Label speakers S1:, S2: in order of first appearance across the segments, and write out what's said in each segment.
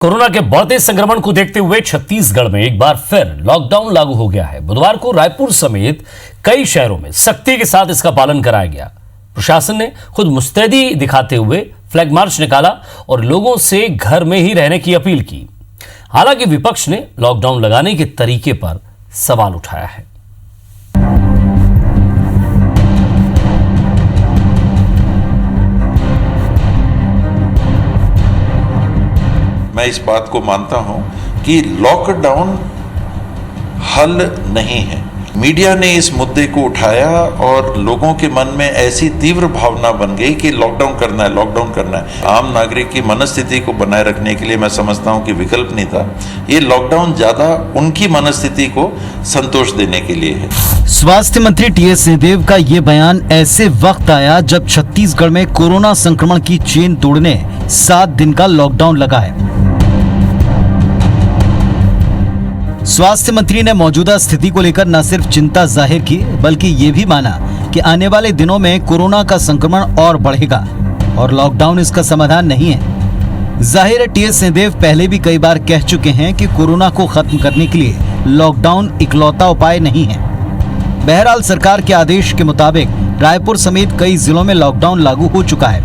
S1: Corona के बढ़ते संक्रमण को देखते हुए छत्तीसगढ़ में एक बार फिर लॉकडाउन लागू हो गया है। बुधवार को रायपुर समेत कई शहरों में सख्ती के साथ इसका पालन कराया गया। प्रशासन ने खुद मुस्तैदी दिखाते हुए फ्लैग मार्च निकाला और लोगों से घर में ही रहने की अपील की। हालांकि विपक्ष ने लॉकडाउन लगाने के तरीके पर सवाल उठाया है।
S2: मैं इस बात को मानता हूं कि लॉकडाउन हल नहीं है। मीडिया ने इस मुद्दे को उठाया और लोगों के मन में ऐसी तीव्र भावना बन गई कि लॉकडाउन करना है, लॉकडाउन करना है। आम नागरिक की मनस्थिति को बनाए रखने के लिए मैं समझता हूं कि विकल्प नहीं था। ये लॉकडाउन ज्यादा उनकी मनस्थिति को संतोष देने के लिए है।
S3: स्वास्थ्य मंत्री टीएस सिंहदेव का ये बयान ऐसे वक्त आया जब छत्तीसगढ़ में कोरोना संक्रमण की चेन तोड़ने 7 दिन का लॉकडाउन लगा है। स्वास्थ्य मंत्री ने मौजूदा स्थिति को लेकर न सिर्फ चिंता जाहिर की बल्कि ये भी माना कि आने वाले दिनों में कोरोना का संक्रमण और बढ़ेगा और लॉकडाउन इसका समाधान नहीं है। जाहिर है टीएस सिंहदेव पहले भी कई बार कह चुके हैं कि कोरोना को खत्म करने के लिए लॉकडाउन इकलौता उपाय नहीं है। बहरहाल सरकार के आदेश के मुताबिक रायपुर समेत कई जिलों में लॉकडाउन लागू हो चुका है।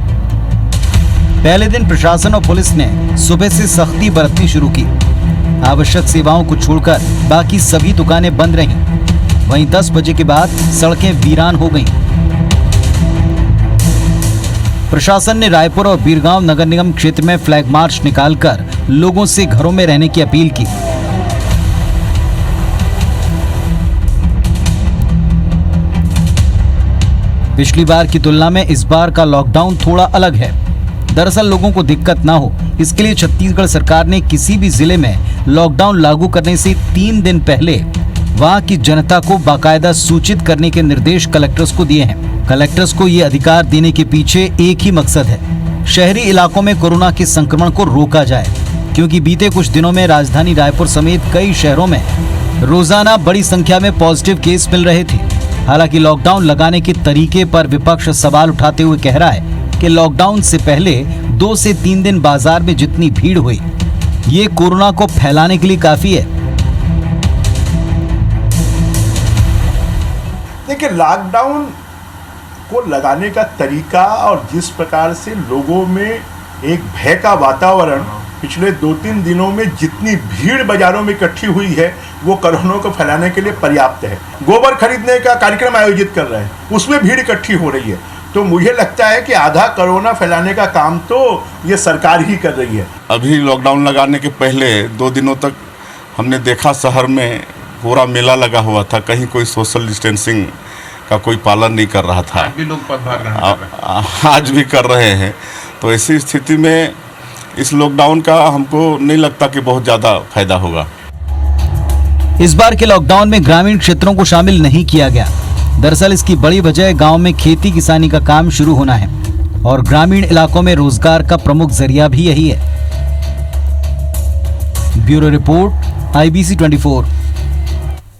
S3: पहले दिन प्रशासन और पुलिस ने सुबह से सख्ती बरतनी शुरू की। आवश्यक सेवाओं को छोड़कर बाकी सभी दुकानें बंद रहीं। वहीं 10 बजे के बाद सड़कें वीरान हो गईं। प्रशासन ने रायपुर और बीरगांव नगर निगम क्षेत्र में फ्लैग मार्च निकालकर लोगों से घरों में रहने की अपील की। पिछली बार की तुलना में इस बार का लॉकडाउन थोड़ा अलग है। दरअसल लोगों को दिक्कत ना हो इसके लिए छत्तीसगढ़ सरकार ने किसी भी जिले में लॉकडाउन लागू करने से 3 दिन पहले वहां की जनता को बाकायदा सूचित करने के निर्देश कलेक्टर्स को दिए हैं। कलेक्टर्स को ये अधिकार देने के पीछे एक ही मकसद है, शहरी इलाकों में कोरोना के संक्रमण को रोका जाए, क्योंकि बीते कुछ दिनों में राजधानी रायपुर समेत कई शहरों में रोजाना बड़ी संख्या में पॉजिटिव केस मिल रहे थे। हालांकि लॉकडाउन लगाने के तरीके पर विपक्ष सवाल उठाते हुए कह रहा है कि लॉकडाउन से पहले 2 से 3 दिन बाजार में जितनी भीड़ हुई ये कोरोना को फैलाने के लिए काफी है।
S4: देखिए, लॉकडाउन को लगाने का तरीका और जिस प्रकार से लोगों में एक भय का वातावरण पिछले 2-3 दिनों में जितनी भीड़ बाजारों में इकट्ठी हुई है वो कोरोना को फैलाने के लिए पर्याप्त है। गोबर खरीदने का कार्यक्रम आयोजित कर रहे हैं, उसमें भीड़ इकट्ठी हो रही है। तो मुझे लगता है कि आधा कोरोना फैलाने का काम तो ये सरकार ही कर रही है।
S5: अभी लॉकडाउन लगाने के पहले 2 दिनों तक हमने देखा शहर में पूरा मेला लगा हुआ था, कहीं कोई सोशल डिस्टेंसिंग का कोई पालन नहीं कर रहा था।
S6: आज भी लोग पदभार ग्रहण
S5: आज भी कर रहे हैं। तो ऐसी स्थिति में इस लॉकडाउन का हमको नहीं लगता कि बहुत ज़्यादा फायदा होगा।
S3: इस बार के लॉकडाउन में ग्रामीण क्षेत्रों को शामिल नहीं किया गया। दरअसल इसकी बड़ी वजह गांव में खेती किसानी का काम शुरू होना है और ग्रामीण इलाकों में रोजगार का प्रमुख जरिया भी यही है। Bureau report, IBC 24।